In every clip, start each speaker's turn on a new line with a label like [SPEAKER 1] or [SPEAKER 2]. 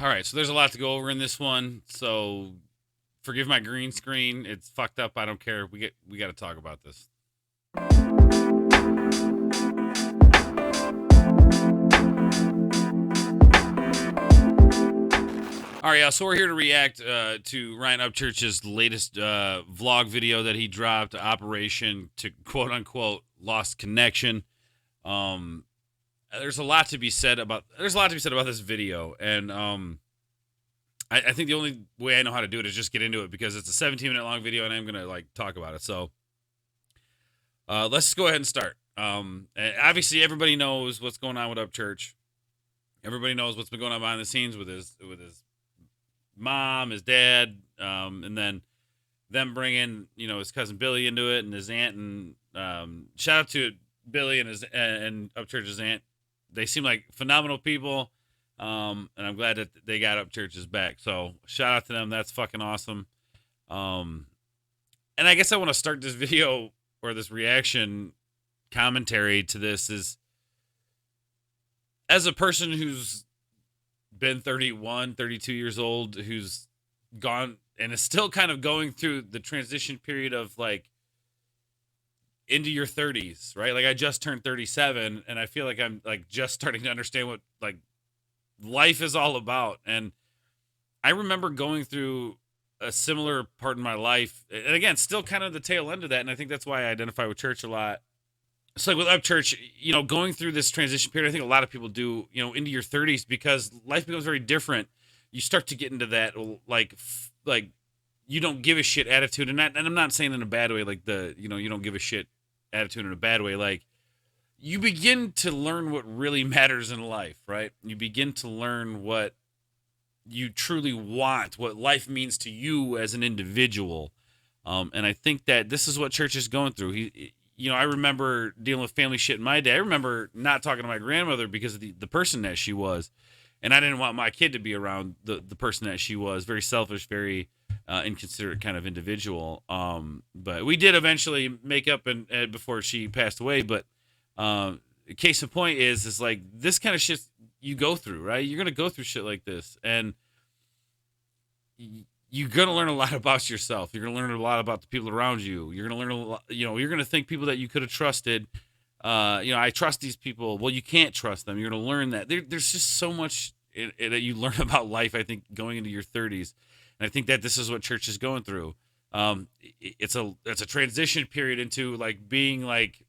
[SPEAKER 1] All right, so there's a lot to go over in this one. So forgive my green screen. It's fucked up. I don't care. We got to talk about this. All right, yeah. So we're here to react to Ryan Upchurch's latest vlog video that he dropped, Operation to quote unquote Lost Connection. Um, there's a lot to be said about this video, and I think the only way I know how to do it is just get into it because it's a 17-minute long video, and I'm gonna like talk about it. So let's just go ahead and start. And obviously, everybody knows what's going on with Upchurch. Everybody knows what's been going on behind the scenes with his mom, his dad, and then them bringing his cousin Billy into it and his aunt. And shout out to Billy and his and Upchurch's aunt. They seem like phenomenal people, and I'm glad that they got Upchurch's back. So shout out to them. That's fucking awesome. And I guess I want to start this video or this reaction commentary to this is as a person who's been 31, 32 years old, who's gone and is still kind of going through the transition period of like into your 30s, right? Like I just turned 37 and I feel like I'm like just starting to understand what like life is all about. And I remember going through a similar part in my life, and again, still kind of the tail end of that. And I think that's why I identify with church a lot. It's like with Upchurch, going through this transition period, I think a lot of people do, into your 30s because life becomes very different. You start to get into that like you don't give a shit attitude, and I'm not saying in a bad way, like you don't give a shit attitude in a bad way. Like you begin to learn what really matters in life, right? You begin to learn what you truly want, what life means to you as an individual. And I think that this is what church is going through. I remember dealing with family shit in my day. I remember not talking to my grandmother because of the person that she was. And I didn't want my kid to be around the person that she was. Very selfish, very inconsiderate kind of individual. But we did eventually make up and before she passed away. But case in point is like this kind of shit you go through, right? You're going to go through shit like this. And you're going to learn a lot about yourself. You're going to learn a lot about the people around you. You're going to learn a lot, you're going to think people that you could have trusted. I trust these people. Well, you can't trust them. You're going to learn that there's just so much that you learn about life, I think, going into your 30s. And I think that this is what church is going through. It's a transition period into like being like,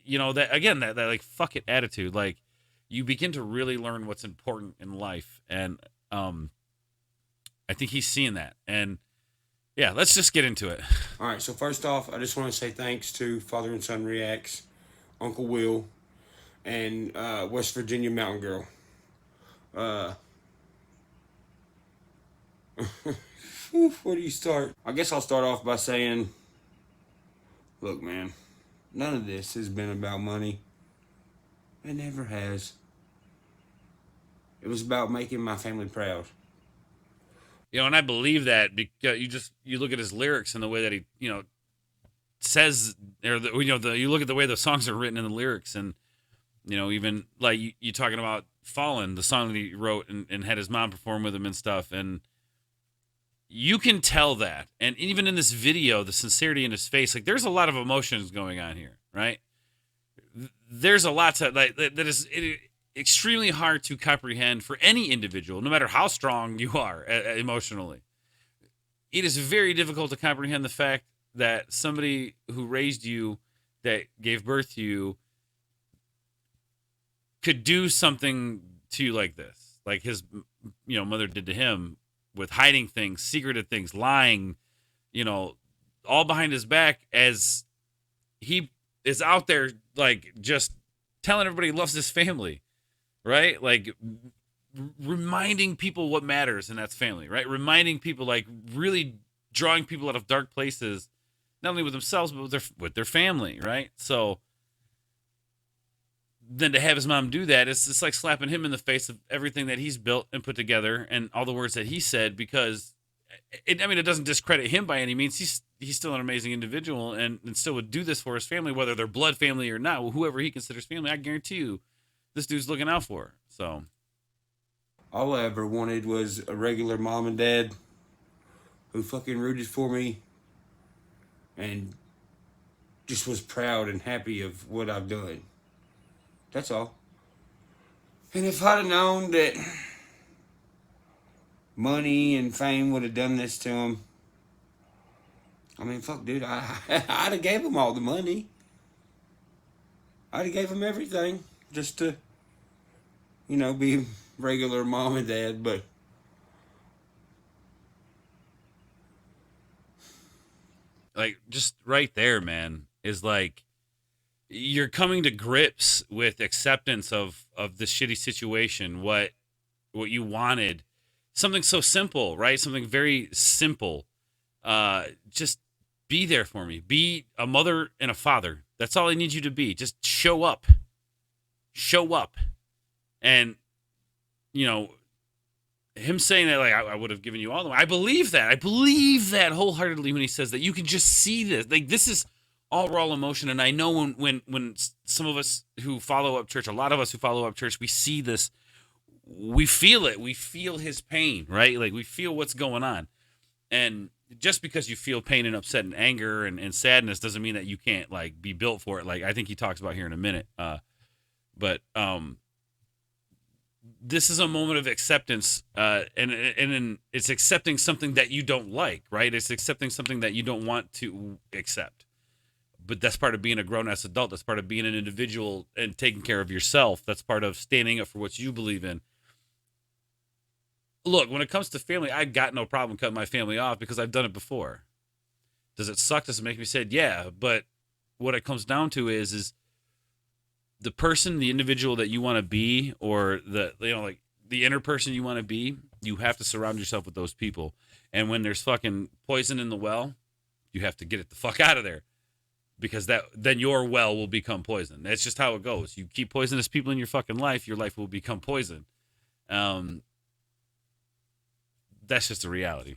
[SPEAKER 1] that again, that like fuck it attitude. Like you begin to really learn what's important in life. And, I think he's seeing that. And yeah, let's just get into it.
[SPEAKER 2] All right, so first off, I just want to say thanks to Father and Son Reacts, Uncle Will, and West Virginia Mountain Girl. Where do you start? I guess I'll start off by saying, look, man, none of this has been about money. It never has. It was about making my family proud.
[SPEAKER 1] And I believe that because you look at his lyrics and the way that he, says, or you look at the way the songs are written in the lyrics, and even like you talking about Fallen, the song that he wrote and had his mom perform with him and stuff, and you can tell that. And even in this video, the sincerity in his face, like there's a lot of emotions going on here, right? There's a lot to like that is extremely hard to comprehend for any individual, no matter how strong you are emotionally. It is very difficult to comprehend the fact that somebody who raised you, that gave birth to you, could do something to you like this, like his mother did to him, with hiding things, secretive things, lying, all behind his back, as he is out there like just telling everybody he loves his family, right? Like reminding people what matters, and that's family, right? Reminding people, like really drawing people out of dark places, not only with themselves but with their family, right? So then to have his mom do that, it's like slapping him in the face of everything that he's built and put together and all the words that he said, because it doesn't discredit him by any means. He's still an amazing individual and still would do this for his family, whether they're blood family or not. Whoever he considers family, I guarantee you this dude's looking out for. So
[SPEAKER 2] All I ever wanted was a regular mom and dad who fucking rooted for me and just was proud and happy of what I've done. That's all. And if I'd have known that money and fame would have done this to him, I mean, fuck, dude, I'd have gave him all the money. I'd have gave him everything just to, be regular mom and dad, but
[SPEAKER 1] Like, just right there, man, is like you're coming to grips with acceptance of this shitty situation, what you wanted, something so simple, right? Something very simple. Just be there for me. Be a mother and a father. That's all I need you to be. Just show up. Show up. And him saying that, like, I would have given you all the money. I believe that. I believe that wholeheartedly when he says that. You can just see this. Like, this is all raw emotion. And I know when some of us who follow up church, a lot of us who follow up church, we see this, we feel it. We feel his pain, right? Like, we feel what's going on. And just because you feel pain and upset and anger and sadness doesn't mean that you can't, like, be built for it. Like, I think he talks about here in a minute. But this is a moment of acceptance, and it's accepting something that you don't like, right? It's accepting something that you don't want to accept. But that's part of being a grown-ass adult. That's part of being an individual and taking care of yourself. That's part of standing up for what you believe in. Look, when it comes to family, I've got no problem cutting my family off because I've done it before. Does it suck? Does it make me sad? Yeah, but what it comes down to is the person, the individual that you want to be, or the inner person you want to be, you have to surround yourself with those people. And when there's fucking poison in the well, you have to get it the fuck out of there, because then your well will become poison. That's just how it goes. You keep poisonous people in your fucking life, your life will become poison. That's just a reality.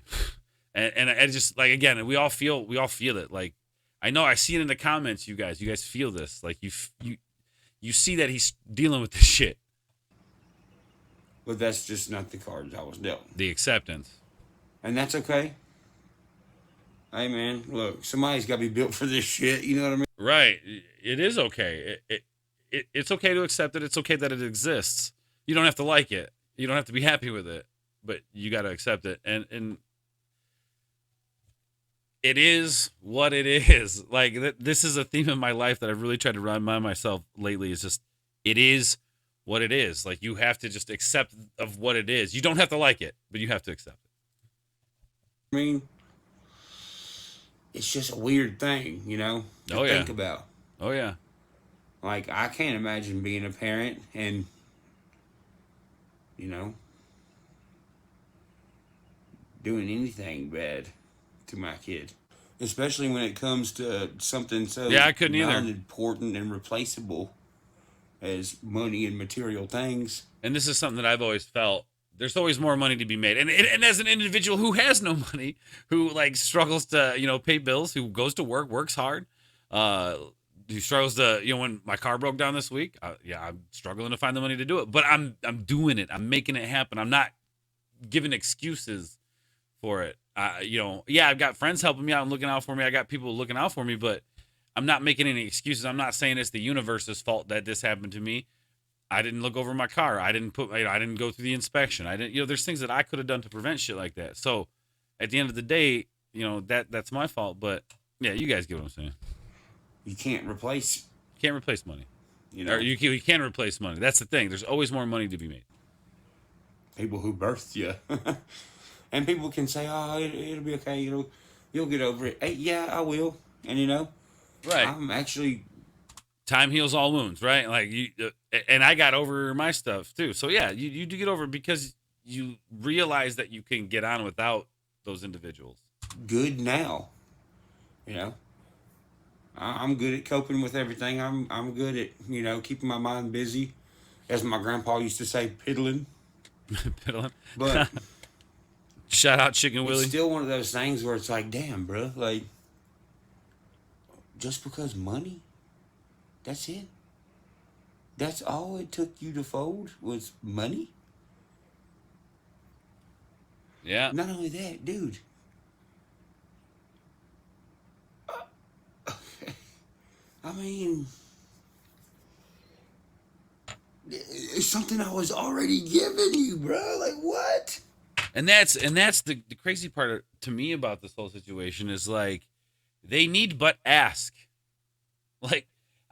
[SPEAKER 1] And I just, like, again, we all feel it. Like, I know I see it in the comments. You guys feel this. Like, you see that he's dealing with this shit.
[SPEAKER 2] But that's just not the cards I was dealt.
[SPEAKER 1] The acceptance.
[SPEAKER 2] And that's okay. Hey, man, look, somebody's got to be built for this shit. You know what I mean?
[SPEAKER 1] Right. It is okay. It's okay to accept it. It's okay that it exists. You don't have to like it. You don't have to be happy with it. But you got to accept it. And it is what it is. Like, this is a theme in my life that I've really tried to remind myself lately. Is just, it is what it is. Like, you have to just accept of what it is. You don't have to like it, but you have to accept it.
[SPEAKER 2] I mean, it's just a weird thing, to think about.
[SPEAKER 1] Oh, yeah.
[SPEAKER 2] Like, I can't imagine being a parent and, doing anything bad to my kid, especially when it comes to something so
[SPEAKER 1] I couldn't either.
[SPEAKER 2] Non-important and replaceable as money and material things.
[SPEAKER 1] And this is something that I've always felt. There's always more money to be made. And as an individual who has no money, who, like, struggles to, pay bills, who goes to work, works hard, who struggles to, when my car broke down this week, I'm struggling to find the money to do it. But I'm doing it. I'm making it happen. I'm not giving excuses for it. I've got friends helping me out and looking out for me. I got people looking out for me, but I'm not making any excuses. I'm not saying it's the universe's fault that this happened to me. I didn't look over my car. I didn't go through the inspection. I didn't, there's things that I could have done to prevent shit like that. So at the end of the day, that's my fault. But yeah, you guys get what I'm saying.
[SPEAKER 2] You can't replace
[SPEAKER 1] money. Or you can replace money. That's the thing. There's always more money to be made.
[SPEAKER 2] People who birthed you. And people can say, "Oh, it'll be okay. You'll get over it." Hey, yeah, I will. And
[SPEAKER 1] right.
[SPEAKER 2] I'm actually.
[SPEAKER 1] Time heals all wounds, right? Like, and I got over my stuff too. So yeah, you do get over it because you realize that you can get on without those individuals.
[SPEAKER 2] Good now. I'm good at coping with everything. I'm good at keeping my mind busy, as my grandpa used to say, piddling.
[SPEAKER 1] Piddling.
[SPEAKER 2] But.
[SPEAKER 1] Shout out Chicken Willie.
[SPEAKER 2] It's still one of those things where it's like, damn, bro, like, just because money, that's it? That's all it took you to fold was money?
[SPEAKER 1] Yeah.
[SPEAKER 2] Not only that, dude. I mean, it's something I was already giving you, bro. Like what?
[SPEAKER 1] And that's the crazy part to me about this whole situation is like they need but ask. Like,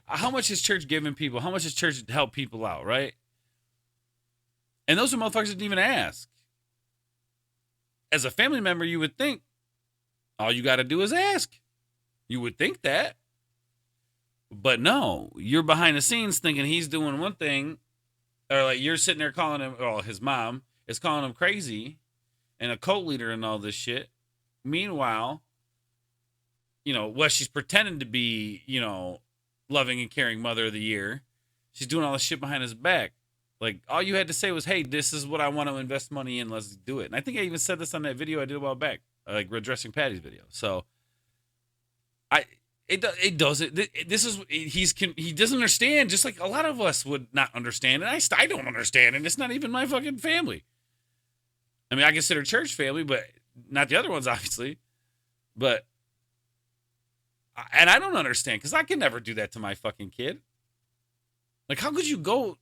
[SPEAKER 1] how much has church given people? How much has church helped people out, right? And those are motherfuckers that didn't even ask. As a family member, you would think all you got to do is ask. You would think that. But no, you're behind the scenes thinking he's doing one thing, or like you're sitting there calling him, well, his mom is calling him crazy and a cult leader and all this shit. Meanwhile, she's pretending to be, loving and caring mother of the year. She's doing all this shit behind his back. Like, all you had to say was, hey, this is what I want to invest money in. Let's do it. And I think I even said this on that video I did a while back, like Redressing Patty's video. So, it doesn't. This is he doesn't understand. Just like a lot of us would not understand, and I don't understand, and it's not even my fucking family. I mean, I consider church family, but not the other ones, obviously. But and I don't understand because I can never do that to my fucking kid. Like, how could you go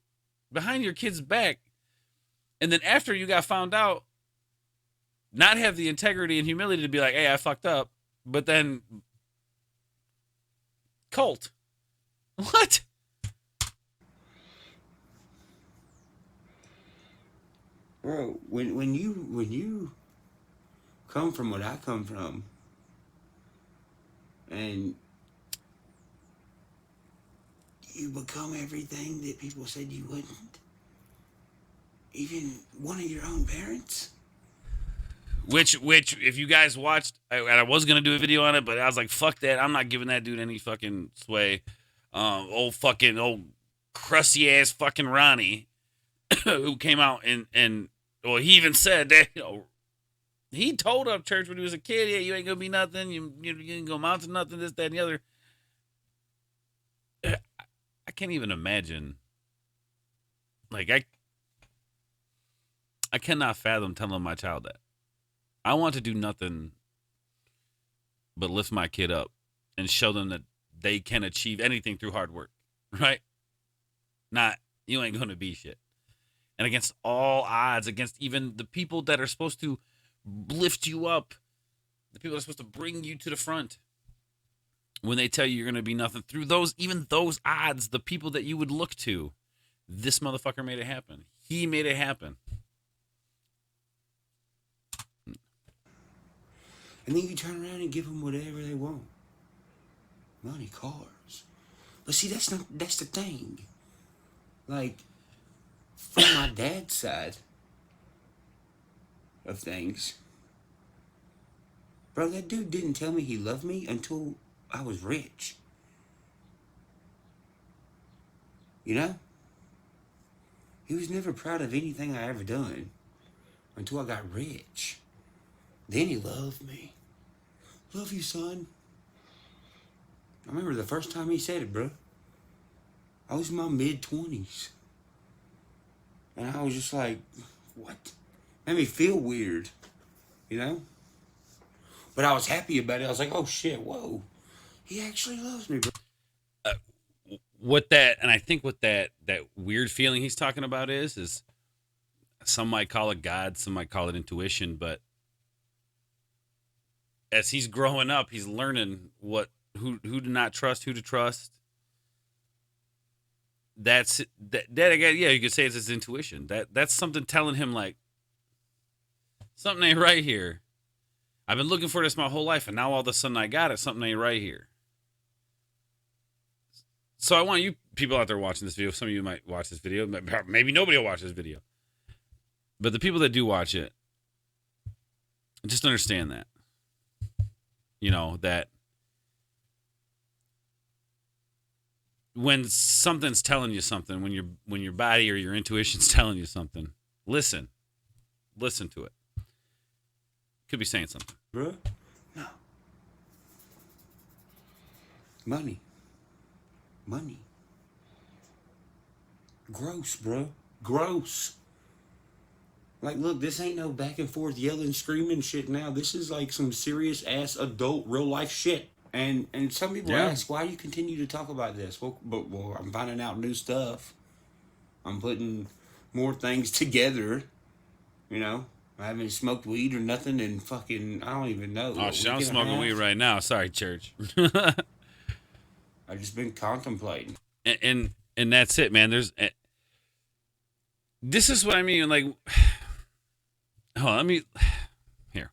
[SPEAKER 1] behind your kid's back and then after you got found out, not have the integrity and humility to be like, hey, I fucked up, but then cult. What?
[SPEAKER 2] Bro, when you come from what I come from, and you become everything that people said you wouldn't, even one of your own parents.
[SPEAKER 1] Which, if you guys watched, I was gonna do a video on it, but I was like, fuck that. I'm not giving that dude any fucking sway. Old crusty ass fucking Ronnie, who came out and well, he even said that he told up church when he was a kid, yeah, you ain't gonna be nothing. You ain't gonna amount to nothing. This, that, and the other. I can't even imagine. Like I cannot fathom telling my child that. I want to do nothing but lift my kid up and show them that they can achieve anything through hard work, right? Not, you ain't going to be shit. And against all odds, against even the people that are supposed to lift you up, the people that are supposed to bring you to the front, when they tell you you're going to be nothing, through even those odds, the people that you would look to, this motherfucker made it happen. He made it happen.
[SPEAKER 2] And then you turn around and give them whatever they want. Money, cars. But see, that's the thing. Like, from my dad's side of things, bro, that dude didn't tell me he loved me until I was rich. You know? He was never proud of anything I ever done until I got rich. Then he loved me. Love you, son. I remember the first time he said it, bro. I was in my mid-20s. And I was just like, what? Made me feel weird, you know? But I was happy about it. I was like, oh shit, whoa. He actually loves me, bro.
[SPEAKER 1] And I think what that weird feeling he's talking about is some might call it God, some might call it intuition, but as he's growing up, he's learning who to not trust, who to trust. That's that again, yeah, you could say it's his intuition. That's something telling him like something ain't right here. I've been looking for this my whole life, and now all of a sudden I got it. Something ain't right here. So I want you people out there watching this video. Some of you might watch this video. Maybe nobody will watch this video. But the people that do watch it, just understand that. That when something's telling you something, when your body or your intuition's telling you something, listen to it. Could be saying something.
[SPEAKER 2] Bruh? No. Money. Gross, bro. Gross. Like, look, this ain't no back and forth yelling, screaming shit now. This is like some serious ass adult real life shit. And some people
[SPEAKER 1] Yeah.
[SPEAKER 2] ask, why do you continue to talk about this? Well, I'm finding out new stuff. I'm putting more things together. You know, I haven't smoked weed or nothing in fucking, I don't even know.
[SPEAKER 1] Oh
[SPEAKER 2] a
[SPEAKER 1] shit, I'm
[SPEAKER 2] week and a
[SPEAKER 1] smoking weed
[SPEAKER 2] half?
[SPEAKER 1] right now. Sorry, church.
[SPEAKER 2] I've just been contemplating.
[SPEAKER 1] And that's it, man. This is what I mean. Like, hold on, let me here.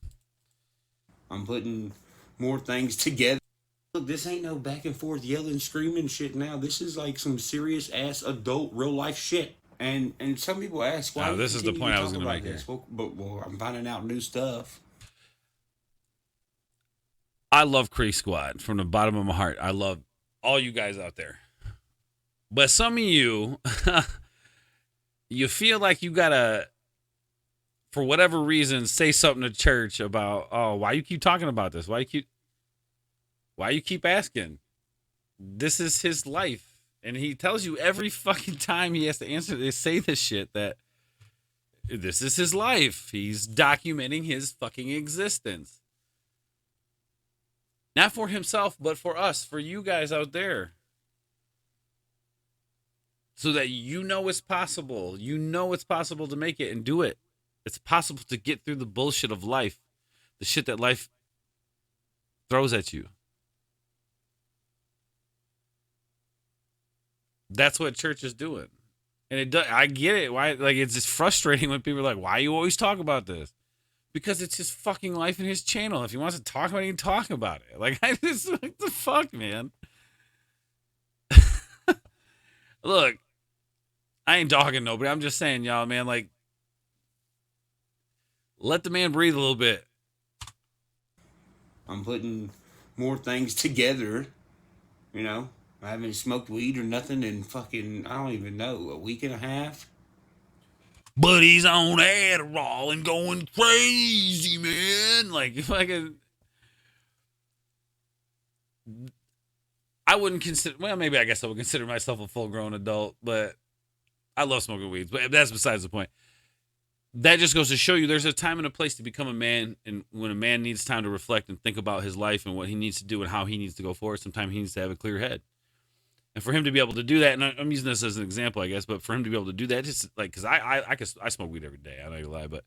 [SPEAKER 2] I'm putting more things together. Look, this ain't no back and forth yelling, screaming shit now. This is like some serious ass adult real life shit. And some people ask, why
[SPEAKER 1] Oh,
[SPEAKER 2] do you
[SPEAKER 1] this is the
[SPEAKER 2] continue
[SPEAKER 1] point
[SPEAKER 2] to
[SPEAKER 1] I was
[SPEAKER 2] talk
[SPEAKER 1] going to
[SPEAKER 2] about
[SPEAKER 1] make
[SPEAKER 2] this?
[SPEAKER 1] here.
[SPEAKER 2] Well, I'm finding out new stuff.
[SPEAKER 1] I love Creek Squad from the bottom of my heart. I love all you guys out there. But some of you, you feel like you gotta, for whatever reason, say something to church about, oh, why you keep talking about this? Why you keep asking? This is his life. And he tells you every fucking time he has to answer this, say this shit, that this is his life. He's documenting his fucking existence. Not for himself, but for us, for you guys out there. So that you know it's possible. You know it's possible to make it and do it. It's possible to get through the bullshit of life, the shit that life throws at you. That's what church is doing. And it does, I get it. Why, like, it's just frustrating when people are like, why you always talk about this? Because it's his fucking life and his channel. If he wants to talk about it, he can talk about it. Like, I just, what the fuck, man? Look, I ain't dogging nobody. I'm just saying, y'all, man, like, let the man breathe a little bit.
[SPEAKER 2] I'm putting more things together. You know, I haven't smoked weed or nothing in fucking, I don't even know, a week and a half.
[SPEAKER 1] But he's on Adderall and going crazy, man. Like, fucking, I wouldn't consider, well, maybe I guess I would consider myself a full grown adult, but I love smoking weeds. But that's besides the point. That just goes to show you there's a time and a place to become a man. And when a man needs time to reflect and think about his life and what he needs to do and how he needs to go forward, sometimes he needs to have a clear head. And for him to be able to do that, and I'm using this as an example, I guess, but for him to be able to do that, just like, because I smoke weed every day, I know you lie, but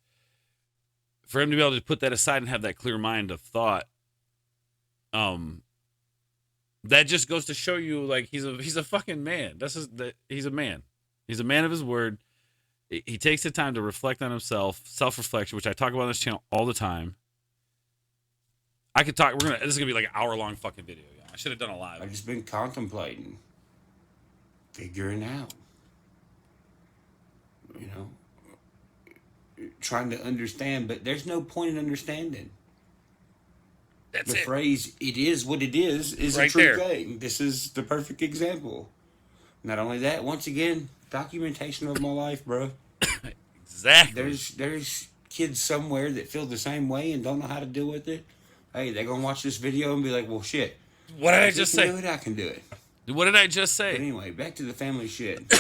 [SPEAKER 1] for him to be able to put that aside and have that clear mind of thought, that just goes to show you, like, he's a fucking man. He's a man. He's a man of his word. He takes the time to reflect on himself, self-reflection, which I talk about on this channel all the time. I could talk. This is gonna be like an hour-long fucking video. Yeah, I should have done a live.
[SPEAKER 2] I've just been contemplating, figuring out, you know, trying to understand, but there's no point in understanding.
[SPEAKER 1] That's
[SPEAKER 2] The
[SPEAKER 1] it.
[SPEAKER 2] phrase "it is what it is"
[SPEAKER 1] Right
[SPEAKER 2] a true
[SPEAKER 1] there.
[SPEAKER 2] thing. This is the perfect example. Not only that, once again, documentation of my life, bro.
[SPEAKER 1] Exactly.
[SPEAKER 2] There's kids somewhere that feel the same way and don't know how to deal with it. Hey, they're gonna watch this video and be like, "Well, shit.
[SPEAKER 1] What did I
[SPEAKER 2] If he
[SPEAKER 1] just
[SPEAKER 2] can
[SPEAKER 1] say?
[SPEAKER 2] do it, I can do it."
[SPEAKER 1] What did I just
[SPEAKER 2] But
[SPEAKER 1] say?
[SPEAKER 2] anyway, back to the family shit.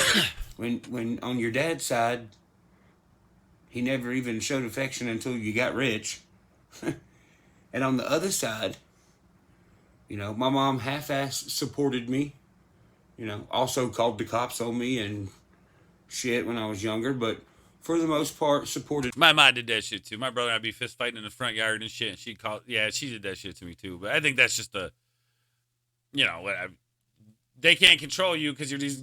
[SPEAKER 2] when on your dad's side, he never even showed affection until you got rich. And on the other side, you know, my mom half-ass supported me. You know, also called the cops on me and shit when I was younger, but for the most part, supported.
[SPEAKER 1] My mom did that shit too. My brother and I'd be fist fighting in the front yard and shit. And she did that shit to me too. But I think that's just they can't control you because you're these,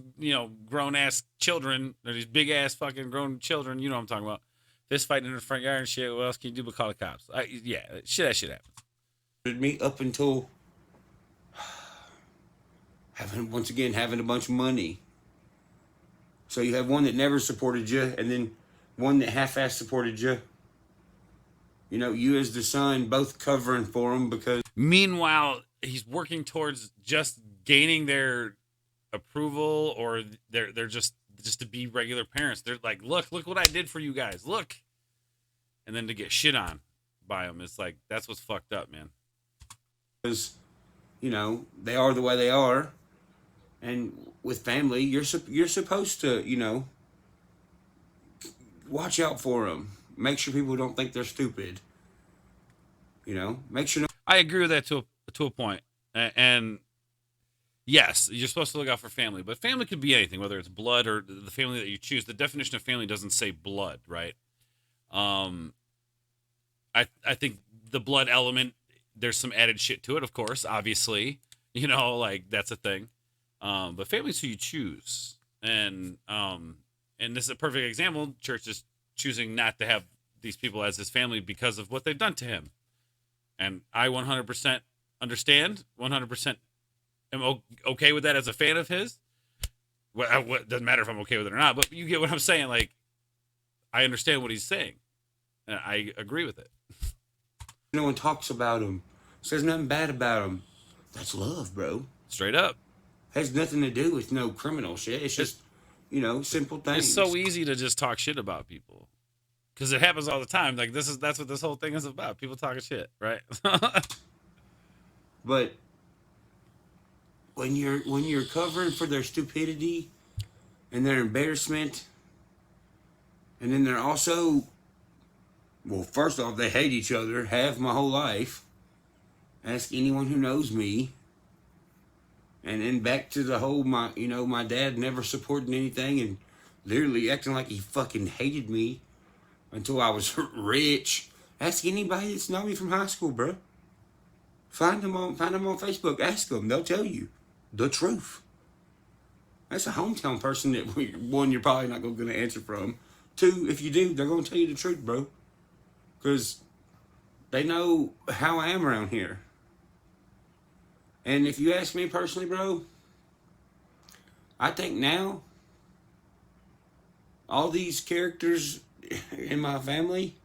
[SPEAKER 1] grown ass children or these big ass fucking grown children. You know what I'm talking about? Fist fighting in the front yard and shit. What else can you do but call the cops? That shit happens.
[SPEAKER 2] Me up until having a bunch of money. So you have one that never supported you, and then one that half-ass supported you. You know, you as the son both covering for him because
[SPEAKER 1] Meanwhile, he's working towards just gaining their approval, or they're just to be regular parents. They're like, look what I did for you guys. Look. And then to get shit on by them, it's like, that's what's fucked up, man.
[SPEAKER 2] because, you know, they are the way they are. And with family, you're supposed to, you know, watch out for them. Make sure people don't think they're stupid. You know, make sure.
[SPEAKER 1] I agree with that to a point. And yes, you're supposed to look out for family, but family could be anything, whether it's blood or the family that you choose. The definition of family doesn't say blood, right? I think the blood element, there's some added shit to it, of course, obviously. You know, like that's a thing. But family's who you choose. And this is a perfect example. Church is choosing not to have these people as his family because of what they've done to him. And I 100% understand, 100% am okay with that as a fan of his. What doesn't matter if I'm okay with it or not, but you get what I'm saying. Like, I understand what he's saying, and I agree with it.
[SPEAKER 2] No one talks about him, says nothing bad about him. That's love, bro.
[SPEAKER 1] Straight up.
[SPEAKER 2] Has nothing to do with no criminal shit. It's just, you know, simple things.
[SPEAKER 1] It's so easy to just talk shit about people. Because it happens all the time. Like that's what this whole thing is about. People talking shit, right?
[SPEAKER 2] But when you're covering for their stupidity and their embarrassment, and then they're also, well, first off, they hate each other. Have my whole life. Ask anyone who knows me. And then back to the whole my dad never supporting anything and literally acting like he fucking hated me until I was rich. Ask anybody that's known me from high school, bro. Find them on Facebook. Ask them. They'll tell you the truth. That's a hometown person that one, you're probably not going to answer from. Two, if you do, they're going to tell you the truth, bro. Because they know how I am around here. And if you ask me personally, bro, I think now all these characters in my family,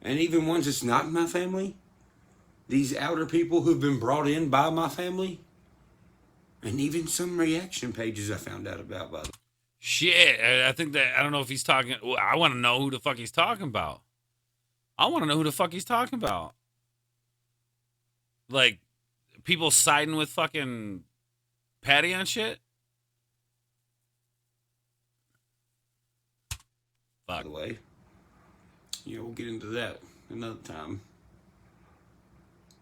[SPEAKER 2] and even ones that's not in my family, these outer people who've been brought in by my family, and even some reaction pages I found out about, by the way.
[SPEAKER 1] Shit, I think that, I don't know if he's talking, I want to know who the fuck he's talking about. I want to know who the fuck he's talking about. Like, people siding with fucking Patty on shit?
[SPEAKER 2] By the way, we'll get into that another time.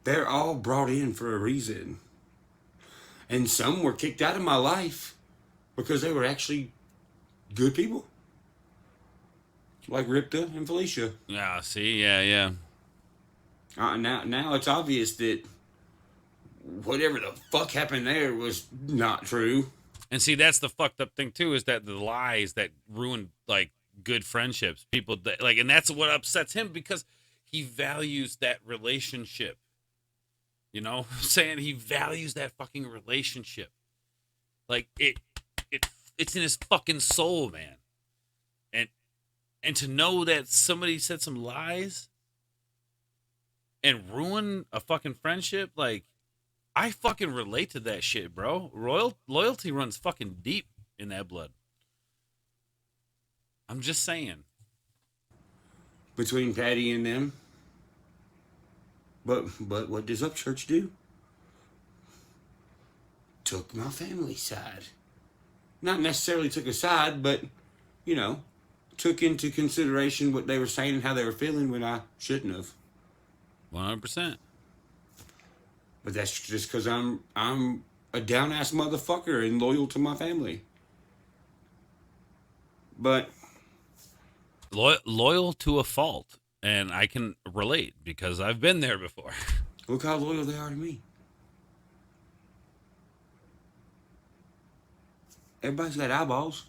[SPEAKER 2] They're all brought in for a reason. And some were kicked out of my life because they were actually good people. Like Ripta and Felicia.
[SPEAKER 1] Yeah, see? Yeah.
[SPEAKER 2] Now it's obvious that whatever the fuck happened there was not true.
[SPEAKER 1] And see, that's the fucked up thing too, is that the lies that ruin like good friendships, people that, like, and that's what upsets him because he values that relationship. You know, I'm saying he values that fucking relationship. Like it's in his fucking soul, man. And to know that somebody said some lies and ruin a fucking friendship, like, I fucking relate to that shit, bro. Loyalty runs fucking deep in that blood. I'm just saying.
[SPEAKER 2] Between Patty and them. But what does Upchurch do? Took my family's side. Not necessarily took a side, but, took into consideration what they were saying and how they were feeling when I shouldn't have.
[SPEAKER 1] 100%.
[SPEAKER 2] But that's just because I'm a down-ass motherfucker and loyal to my family. But
[SPEAKER 1] loyal to a fault, and I can relate because I've been there before.
[SPEAKER 2] Look how loyal they are to me. Everybody's got eyeballs.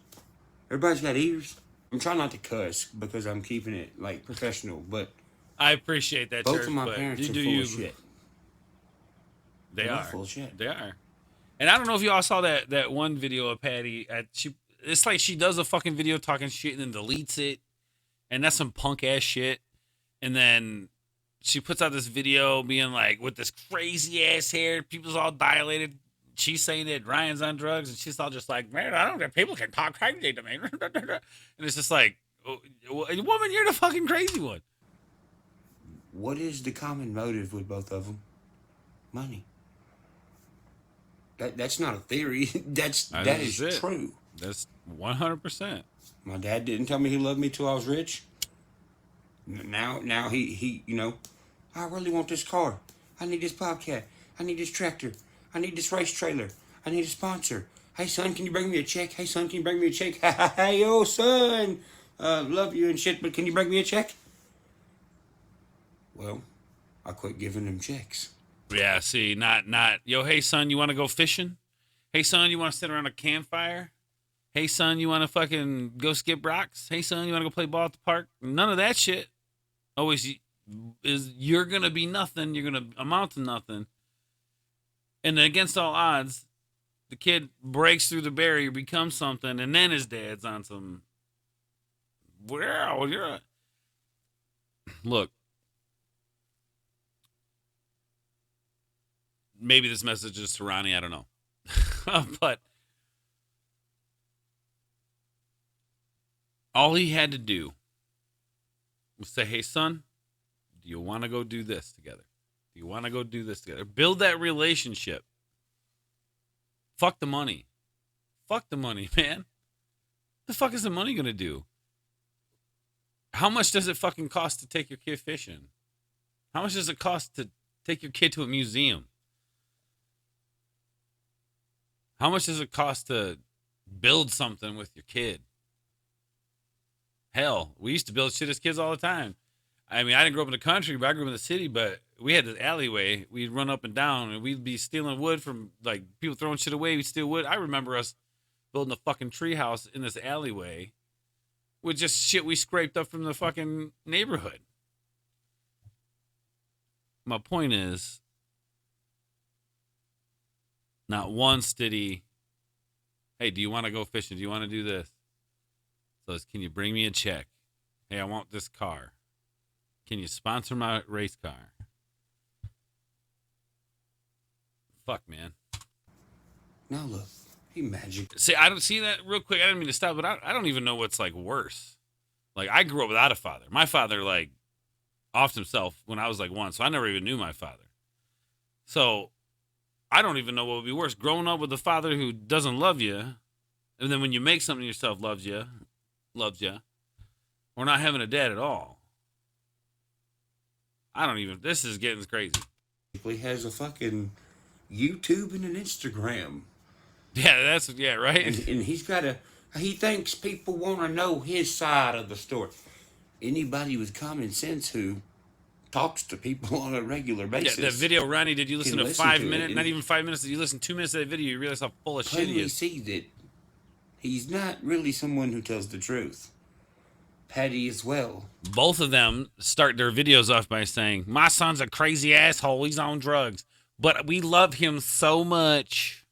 [SPEAKER 2] Everybody's got ears. I'm trying not to cuss because I'm keeping it like professional, but
[SPEAKER 1] I appreciate that.
[SPEAKER 2] Both
[SPEAKER 1] Church,
[SPEAKER 2] of my parents are full of shit.
[SPEAKER 1] They are
[SPEAKER 2] full of shit.
[SPEAKER 1] They are. And I don't know if you all saw that one video of Patty. It's like she does a fucking video talking shit and then deletes it, and that's some punk ass shit. And then she puts out this video being like, with this crazy ass hair, people's all dilated. She's saying that Ryan's on drugs, and she's all just like, man, I don't think people can talk crazy to me. And it's just like, woman, you're the fucking crazy one.
[SPEAKER 2] What is the common motive with both of them? Money. That's not a theory. That is true.
[SPEAKER 1] That's 100%.
[SPEAKER 2] My dad didn't tell me he loved me till I was rich. Now he, I really want this car. I need this Bobcat. I need this tractor. I need this race trailer. I need a sponsor. Hey son, can you bring me a check? Hey son, can you bring me a check? Hey yo son, love you and shit, but can you bring me a check? Well, I quit giving them checks.
[SPEAKER 1] Yeah, see, not yo, hey son, you want to go fishing? Hey son, you want to sit around a campfire? Hey son, you want to fucking go skip rocks? Hey son, you want to go play ball at the park? None of that shit. Always is you're gonna be nothing. You're gonna amount to nothing. And then against all odds, the kid breaks through the barrier, becomes something, and then his dad's on some. Well, look. Maybe this message is to Ronnie. I don't know, but all he had to do was say, "Hey, son, do you want to go do this together? Do you want to go do this together? Build that relationship. Fuck the money. Fuck the money, man. What the fuck is the money going to do? How much does it fucking cost to take your kid fishing? How much does it cost to take your kid to a museum? How much does it cost to build something with your kid? Hell, we used to build shit as kids all the time. I mean, I didn't grow up in the country, but I grew up in the city, but we had this alleyway. We'd run up and down, and we'd be stealing wood from, like, people throwing shit away. We'd steal wood. I remember us building a fucking treehouse in this alleyway with just shit we scraped up from the fucking neighborhood. My point is, not once did he, hey, do you want to go fishing? Do you want to do this? So can you bring me a check? Hey, I want this car. Can you sponsor my race car? Fuck, man.
[SPEAKER 2] Now look, he magic.
[SPEAKER 1] See, I don't see that real quick. I didn't mean to stop, but I don't even know what's like worse. Like, I grew up without a father. My father, like, offed himself when I was like 1, so I never even knew my father. So I don't even know what would be worse. Growing up with a father who doesn't love you, and then when you make something yourself loves you, or not having a dad at all. I don't even, this is getting crazy.
[SPEAKER 2] He has a fucking YouTube and an Instagram.
[SPEAKER 1] Yeah, right?
[SPEAKER 2] And he's got he thinks people want to know his side of the story. Anybody with common sense who talks to people on a regular basis.
[SPEAKER 1] Yeah, that video, Ronnie, did you listen to 5 minutes? Not even 5 minutes. Did you listen 2 minutes of that video? You realize how full of shit he is.
[SPEAKER 2] See that he's not really someone who tells the truth. Patty as well.
[SPEAKER 1] Both of them start their videos off by saying, my son's a crazy asshole. He's on drugs. But we love him so much.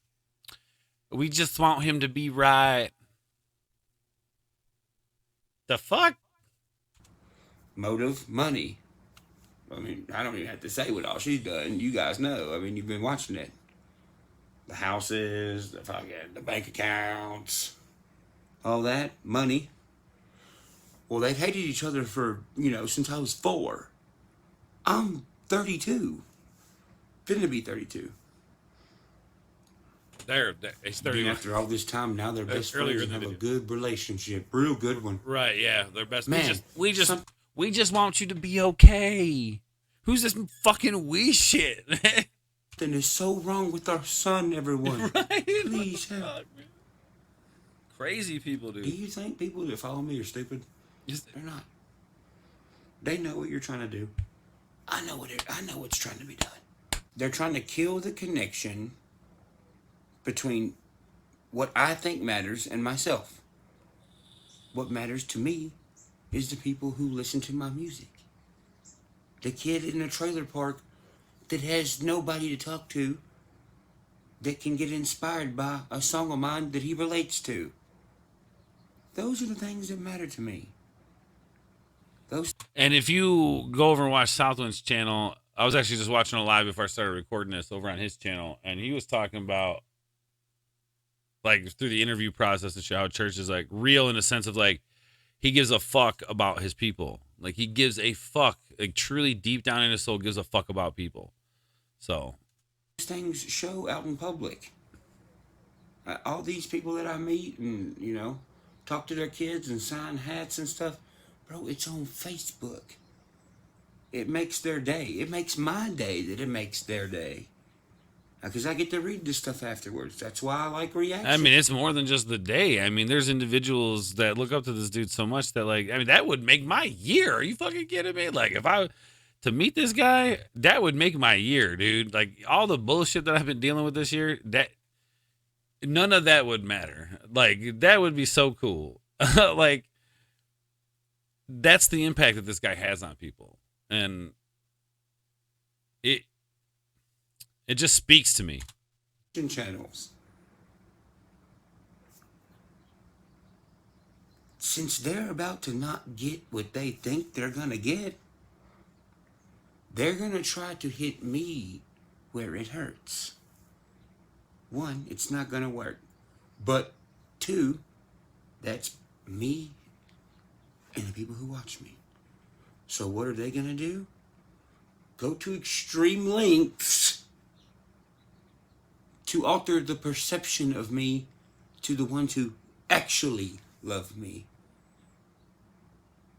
[SPEAKER 1] We just want him to be right. The fuck?
[SPEAKER 2] Motive, money. I mean, I don't even have to say what all she's done. You guys know. I mean, you've been watching it. The houses, the bank accounts, all that, money. Well, they've hated each other for, since I was 4. I'm 32. Finna be 32.
[SPEAKER 1] It's 31.
[SPEAKER 2] After all this time, now they're best friends and have a good relationship. Real good one.
[SPEAKER 1] Right, yeah. They're best.
[SPEAKER 2] Man,
[SPEAKER 1] we just want you to be okay. Who's this fucking we shit?
[SPEAKER 2] Then is so wrong with our son, everyone.
[SPEAKER 1] Right?
[SPEAKER 2] Please help.
[SPEAKER 1] Crazy people, dude.
[SPEAKER 2] Do you think people that follow me are stupid? They're not. They know what you're trying to do. I know what's trying to be done. They're trying to kill the connection between what I think matters and myself. What matters to me is the people who listen to my music. The kid in a trailer park that has nobody to talk to that can get inspired by a song of mine that he relates to. Those are the things that matter to me.
[SPEAKER 1] And if you go over and watch Southwind's channel, I was actually just watching it live before I started recording this over on his channel, and he was talking about, like, through the interview process and shit, how church is, like, real in the sense of, like, he gives a fuck about his people. Like, he gives a fuck, like, truly deep down in his soul gives a fuck about people. So
[SPEAKER 2] these things show out in public. All these people that I meet and, talk to their kids and sign hats and stuff, bro, it's on Facebook. it makes their day. It makes my day that it makes their day. Because I get to read this stuff afterwards. That's why I like reaction.
[SPEAKER 1] I mean, it's more than just the day. I mean, there's individuals that look up to this dude so much that, like, I mean, that would make my year. Are you fucking kidding me? Like, if I to meet this guy, that would make my year, dude. Like, all the bullshit that I've been dealing with this year, that none of that would matter. Like, that would be so cool. Like, that's the impact that this guy has on people, and it just speaks to me.
[SPEAKER 2] Channels. Since they're about to not get what they think they're gonna get, they're gonna try to hit me where it hurts. One, it's not gonna work. But two, that's me and the people who watch me. So what are they gonna do? Go to extreme lengths to alter the perception of me to the ones who actually love me.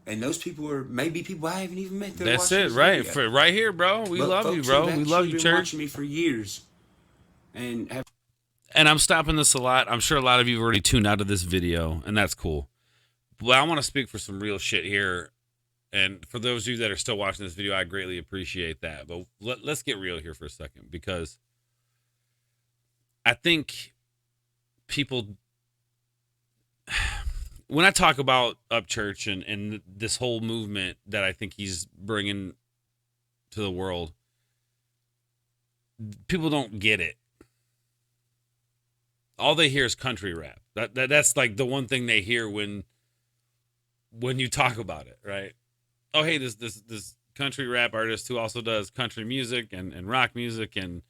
[SPEAKER 2] And those people are maybe people I haven't even met.
[SPEAKER 1] That's it, right? For right here, bro. We love you, bro. We love you, church.
[SPEAKER 2] Watching me for years, and
[SPEAKER 1] I'm stopping this a lot. I'm sure a lot of you have already tuned out of this video, and that's cool. But I want to speak for some real shit here. And for those of you that are still watching this video, I greatly appreciate that. But let's get real here for a second, because I think people, when I talk about Upchurch and this whole movement that I think he's bringing to the world, people don't get it. All they hear is country rap. That's like the one thing they hear when you talk about it, right? Oh, hey, this country rap artist who also does country music and rock music and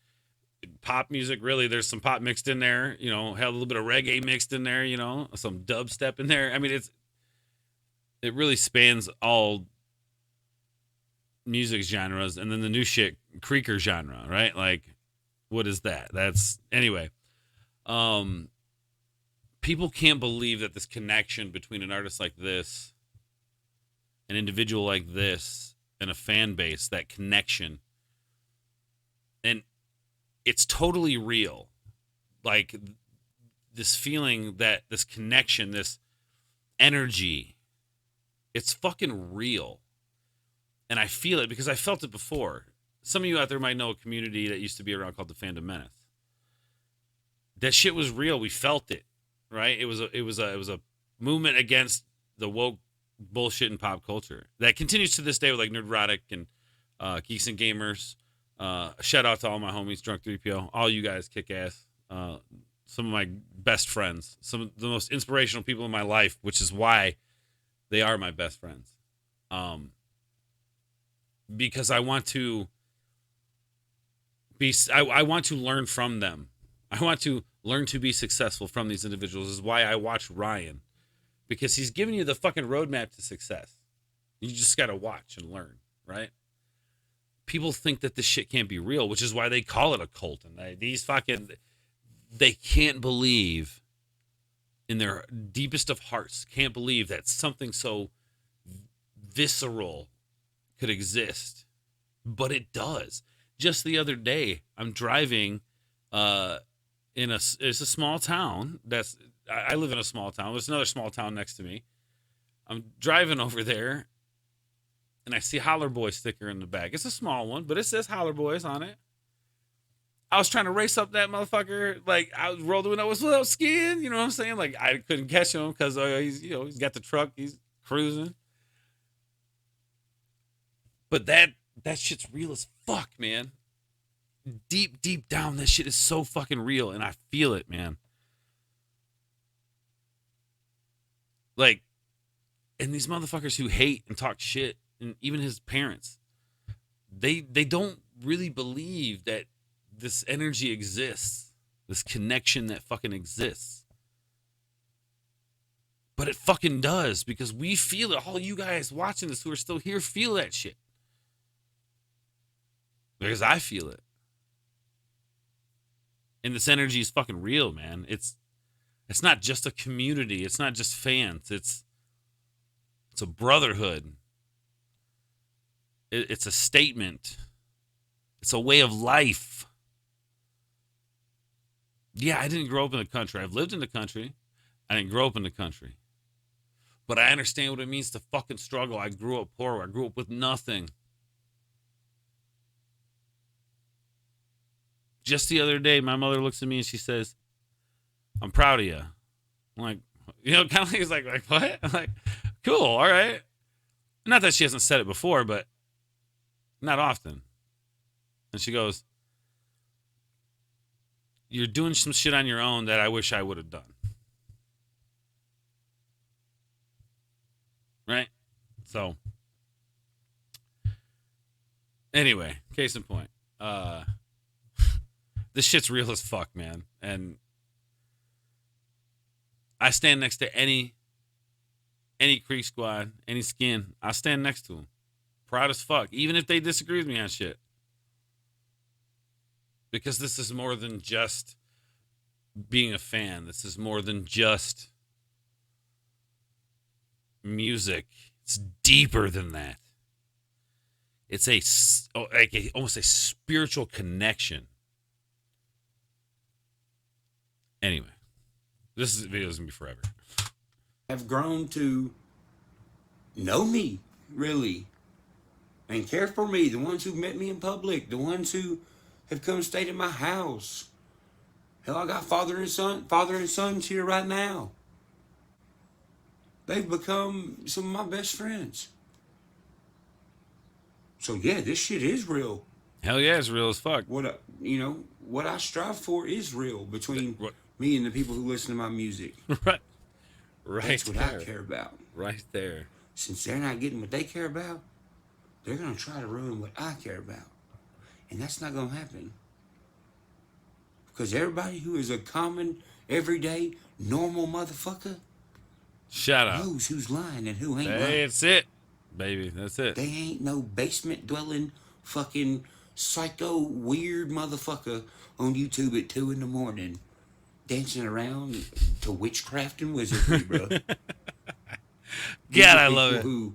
[SPEAKER 1] pop music. Really, there's some pop mixed in there, you know, had a little bit of reggae mixed in there, you know, some dubstep in there. I mean, it really spans all music genres. And then the new shit, creaker genre, right? Like, what is that? That's anyway. People can't believe that this connection between an artist like this, an individual like this, and a fan base, that connection, and it's totally real. Like, this feeling, that this connection, this energy, it's fucking real. And I feel it because I felt it before. Some of you out there might know a community that used to be around called the Fandom Menace. That shit was real. We felt it, right? It was a movement against the woke bullshit in pop culture that continues to this day with like Nerdrotic and Geeks and Gamers. Shout out to all my homies, Drunk 3PO. All you guys kick ass. Some of my best friends, some of the most inspirational people in my life, which is why they are my best friends. Because I want to be, I want to learn from them. I want to learn to be successful from these individuals. This is why I watch Ryan, because he's giving you the fucking roadmap to success. You just got to watch and learn, right? People think that this shit can't be real, which is why they call it a cult. And they can't believe in their deepest of hearts, can't believe that something so visceral could exist. But it does. Just the other day, I'm driving it's a small town. I live in a small town. There's another small town next to me. I'm driving over there, and I see Holler Boy sticker in the back. It's a small one, but it says Holler Boys on it. I was trying to race up that motherfucker. Like, I was rolling the windows without skiing. You know what I'm saying? Like, I couldn't catch him because he's got the truck. He's cruising. But that shit's real as fuck, man. Deep down, that shit is so fucking real, and I feel it, man. Like, and these motherfuckers who hate and talk shit, and even his parents, they don't really believe that this energy exists, this connection that fucking exists. But it fucking does, because we feel it. All you guys watching this who are still here feel that shit. Because I feel it. And this energy is fucking real, man. It's not just a community. It's not just fans. It's a brotherhood. It's a statement. It's a way of life. Yeah, I didn't grow up in the country. I've lived in the country. I didn't grow up in the country. But I understand what it means to fucking struggle. I grew up poor. I grew up with nothing. Just the other day, my mother looks at me and she says, I'm proud of you. I'm like, kind of like what? I'm like, cool, all right. Not that she hasn't said it before, but not often. And she goes, you're doing some shit on your own that I wish I would have done. Right? So, anyway, case in point. This shit's real as fuck, man. And I stand next to any Creek Squad, any skin. I stand next to them. Proud as fuck. Even if they disagree with me on shit. Because this is more than just being a fan. This is more than just music. It's deeper than that. It's almost a spiritual connection. Anyway, this video is going to be forever.
[SPEAKER 2] Have grown to know me, really, and care for me. The ones who met me in public, the ones who have come stayed at my house. Hell, I got father and sons here right now. They've become some of my best friends. So yeah, this shit is real.
[SPEAKER 1] Hell yeah, it's real as fuck.
[SPEAKER 2] What I strive for is real between me and the people who listen to my music.
[SPEAKER 1] Right.
[SPEAKER 2] That's what
[SPEAKER 1] there.
[SPEAKER 2] I care about.
[SPEAKER 1] Right there.
[SPEAKER 2] Since they're not getting what they care about, they're going to try to ruin what I care about. And that's not going to happen. Because everybody who is a common, everyday, normal motherfucker
[SPEAKER 1] Shut up.
[SPEAKER 2] knows who's lying and who ain't lying.
[SPEAKER 1] That's it, baby. That's it.
[SPEAKER 2] They ain't no basement-dwelling, fucking psycho, weird motherfucker on YouTube at 2 a.m. dancing around to witchcraft and wizardry, bro.
[SPEAKER 1] God, I love it.
[SPEAKER 2] Who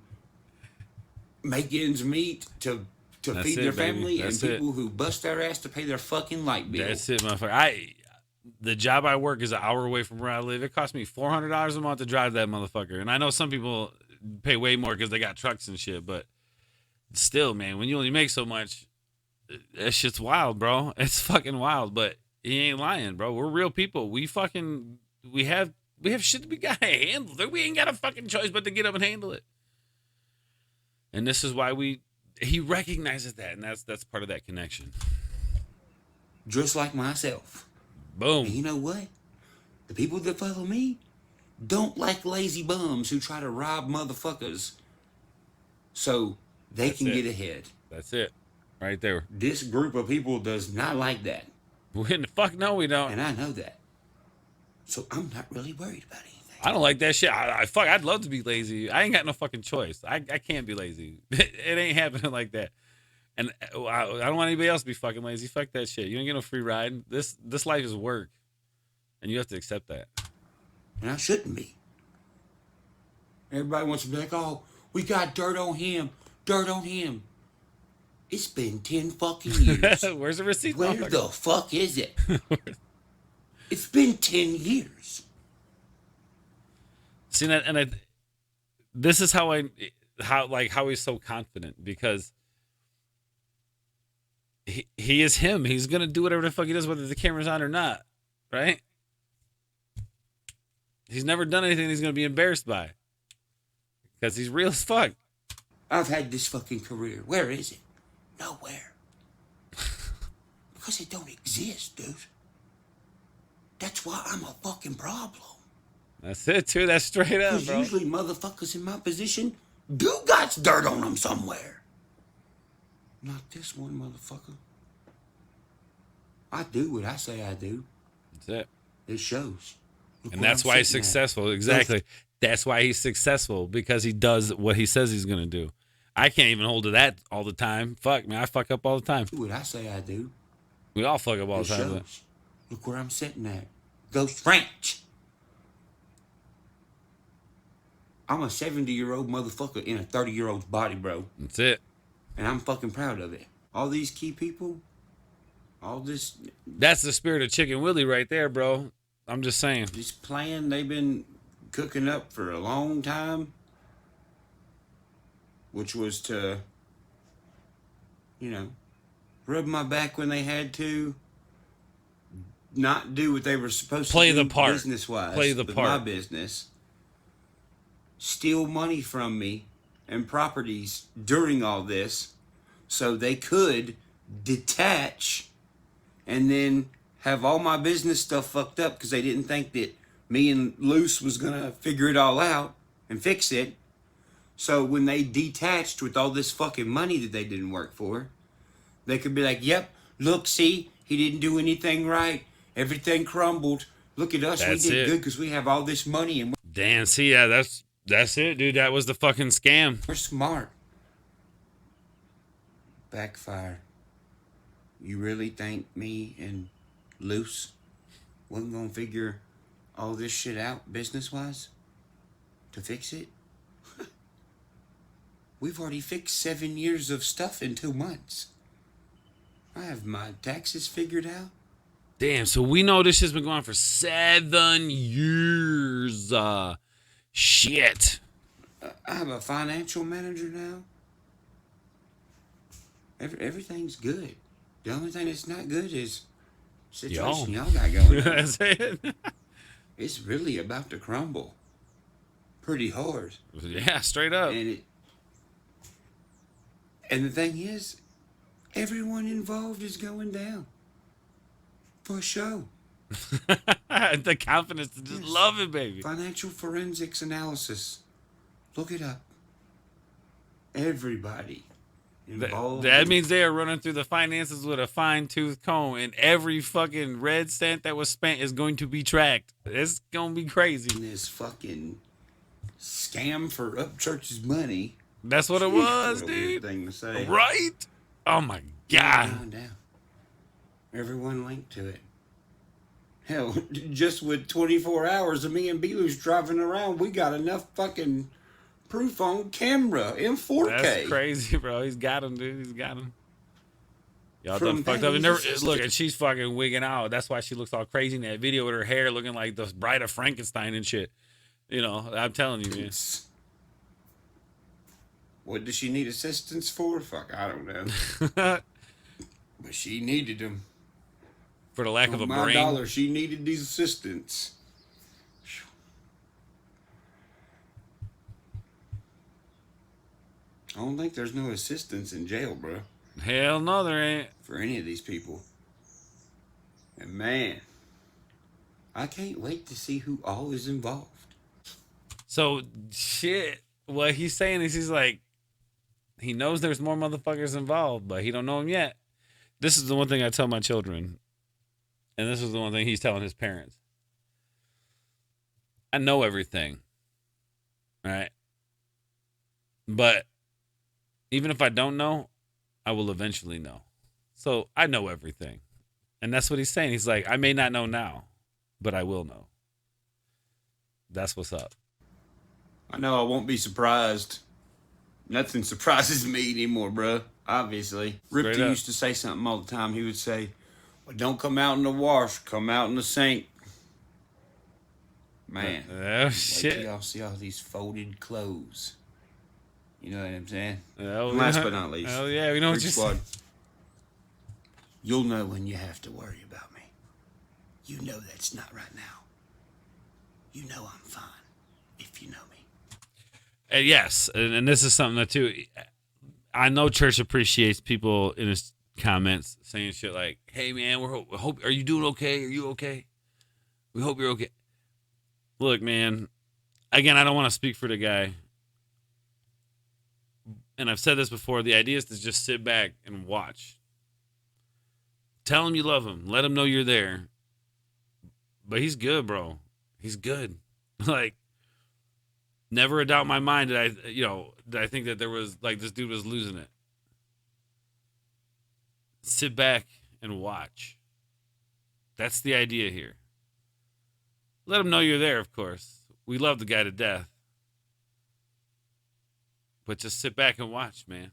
[SPEAKER 2] make ends meet to feed their family, and people who bust their ass to pay their fucking light bill.
[SPEAKER 1] That's it, motherfucker. The job I work is an hour away from where I live. It costs me $400 a month to drive that motherfucker. And I know some people pay way more because they got trucks and shit, but still, man, when you only make so much, that shit's wild, bro. It's fucking wild, but he ain't lying, bro. We're real people. We have shit that we gotta handle. We ain't got a fucking choice but to get up and handle it. And this is why he recognizes that, and that's part of that connection.
[SPEAKER 2] Just like myself.
[SPEAKER 1] Boom.
[SPEAKER 2] And you know what? The people that follow me don't like lazy bums who try to rob motherfuckers so they can get ahead.
[SPEAKER 1] That's it. Right there.
[SPEAKER 2] This group of people does not like that.
[SPEAKER 1] Fuck no, we don't.
[SPEAKER 2] And I know that. So I'm not really worried about anything.
[SPEAKER 1] I don't like that shit. I'd love to be lazy. I ain't got no fucking choice. I can't be lazy. It ain't happening like that. And I don't want anybody else to be fucking lazy. Fuck that shit. You don't get no free ride. This life is work. And you have to accept that.
[SPEAKER 2] And I shouldn't be. Everybody wants to be like, oh, we got dirt on him. Dirt on him. It's been 10 fucking years.
[SPEAKER 1] Where's the receipt?
[SPEAKER 2] Where the fuck is it? It's been 10 years.
[SPEAKER 1] See that, and this is how he's so confident, because he is him. He's gonna do whatever the fuck he does, whether the camera's on or not, right? He's never done anything he's gonna be embarrassed by, because he's real as fuck.
[SPEAKER 2] I've had this fucking career. Where is it? Nowhere. Because it don't exist, dude. That's why I'm a fucking problem.
[SPEAKER 1] That's it, too. That's straight up, bro.
[SPEAKER 2] Because usually motherfuckers in my position do got dirt on them somewhere. Not this one, motherfucker. I do what I say I do.
[SPEAKER 1] That's it.
[SPEAKER 2] It shows.
[SPEAKER 1] And that's why he's successful. Exactly. That's why he's successful, because he does what he says he's going to do. I can't even hold to that all the time. Fuck, man. I fuck up all the time.
[SPEAKER 2] Do what I say I do.
[SPEAKER 1] We all fuck up all the time.
[SPEAKER 2] Shows. Look where I'm sitting at. Ghost Ranch. I'm a 70-year-old motherfucker in a 30-year-old's body, bro.
[SPEAKER 1] That's it.
[SPEAKER 2] And I'm fucking proud of it. All these key people, all this
[SPEAKER 1] That's the spirit of Chicken Willie right there, bro. I'm just saying.
[SPEAKER 2] this plan they've been cooking up for a long time, which was to, you know, rub my back when they had to, not do what they were supposed
[SPEAKER 1] Play
[SPEAKER 2] to do
[SPEAKER 1] the part.
[SPEAKER 2] business-wise
[SPEAKER 1] Play the
[SPEAKER 2] with
[SPEAKER 1] part.
[SPEAKER 2] my business, steal money from me and properties during all this so they could detach and then have all my business stuff fucked up because they didn't think that me and Luce was gonna figure it all out and fix it. So when they detached with all this fucking money that they didn't work for, they could be like, yep, look, see, he didn't do anything right. Everything crumbled. Look at us,
[SPEAKER 1] That's
[SPEAKER 2] we did
[SPEAKER 1] it.
[SPEAKER 2] good because we have all this money and
[SPEAKER 1] Damn, see, yeah, that's it, dude. That was the fucking scam.
[SPEAKER 2] we're smart. Backfire. You really think me and Luce wasn't gonna figure all this shit out business-wise to fix it? We've already fixed 7 years of stuff in 2 months. I have my taxes figured out.
[SPEAKER 1] Damn, so we know this shit's been going on for 7 years. Shit.
[SPEAKER 2] I have a financial manager now. Everything's good. The only thing that's not good is situation y'all got going on.
[SPEAKER 1] That's it.
[SPEAKER 2] It's really about to crumble. Pretty hard.
[SPEAKER 1] Yeah, straight up.
[SPEAKER 2] And the thing is, everyone involved is going down. For sure.
[SPEAKER 1] The confidence to just love it, baby.
[SPEAKER 2] Financial forensics analysis. Look it up. Everybody involved.
[SPEAKER 1] That means they are running through the finances with a fine-tooth comb, and every fucking red cent that was spent is going to be tracked. It's going to be crazy.
[SPEAKER 2] This fucking scam for Upchurch's money.
[SPEAKER 1] That's what it was,
[SPEAKER 2] What a weird
[SPEAKER 1] dude.
[SPEAKER 2] thing to say.
[SPEAKER 1] Right? Oh, my God.
[SPEAKER 2] Going down. Everyone linked to it. Hell, just with 24 hours of me and Belu's driving around, we got enough fucking proof on camera in 4K.
[SPEAKER 1] That's crazy, bro. He's got him, dude. He's got him. Y'all
[SPEAKER 2] From
[SPEAKER 1] done fucked up. And
[SPEAKER 2] Patty's
[SPEAKER 1] look,
[SPEAKER 2] assistant.
[SPEAKER 1] and she's fucking wigging out. That's why she looks all crazy in that video with her hair looking like the Bride of Frankenstein and shit. You know, I'm telling you, man.
[SPEAKER 2] What does she need assistance for? Fuck, I don't know. But she needed them.
[SPEAKER 1] For the lack of a
[SPEAKER 2] My
[SPEAKER 1] brain.
[SPEAKER 2] dollar, she needed these assistants. I don't think there's no assistance in jail, bro,
[SPEAKER 1] Hell no, there ain't.
[SPEAKER 2] for any of these people. And man, I can't wait to see who all is involved.
[SPEAKER 1] So, shit. What he's saying is he's like, he knows there's more motherfuckers involved, but he don't know them yet. This is the one thing I tell my children. And this is the one thing he's telling his parents. I know everything. Right? But even if I don't know, I will eventually know. So I know everything. And that's what he's saying. He's like, I may not know now, but I will know. That's what's up.
[SPEAKER 2] I know I won't be surprised. Nothing surprises me anymore, bro. Obviously.
[SPEAKER 1] Straight
[SPEAKER 2] Ripty
[SPEAKER 1] up.
[SPEAKER 2] used to say something all the time. He would say, well, don't come out in the wash, come out in the sink. Man.
[SPEAKER 1] Oh,
[SPEAKER 2] Wait
[SPEAKER 1] shit.
[SPEAKER 2] till y'all see all these folded clothes. You know what I'm saying?
[SPEAKER 1] Oh,
[SPEAKER 2] Last
[SPEAKER 1] yeah.
[SPEAKER 2] but not least.
[SPEAKER 1] Oh, yeah. We know what
[SPEAKER 2] Freak
[SPEAKER 1] you're
[SPEAKER 2] Squad.
[SPEAKER 1] saying.
[SPEAKER 2] You'll know when you have to worry about me. You know that's not right now. You know I'm fine if you know me.
[SPEAKER 1] And yes, and this is something that too. I know Church appreciates people in his comments saying shit like, "Hey man, we hope are you doing okay? Are you okay? We hope you're okay." Look, man. Again, I don't want to speak for the guy, and I've said this before. The idea is to just sit back and watch. Tell him you love him. Let him know you're there. But he's good, bro. He's good. Like. Never a doubt in my mind that I think that there was like this dude was losing it. Sit back and watch. That's the idea here. Let him know you're there, of course. We love the guy to death. But just sit back and watch, man.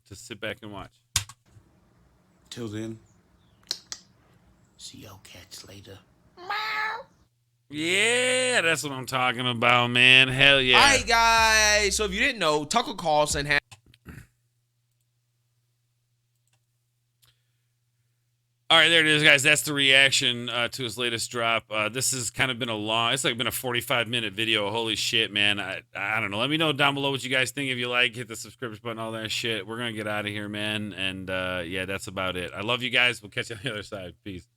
[SPEAKER 1] to sit back and watch.
[SPEAKER 2] Till then, see y'all cats later.
[SPEAKER 1] Yeah, that's what I'm talking about, man. Hell yeah.
[SPEAKER 3] All right, guys. So if you didn't know, Tucker Carlson had.
[SPEAKER 1] All right, there it is, guys. That's the reaction to his latest drop. This has kind of been it's like been a 45-minute video. Holy shit, man. I don't know. Let me know down below what you guys think. If you like, hit the subscribe button, all that shit. We're going to get out of here, man. And yeah, that's about it. I love you guys. We'll catch you on the other side. Peace.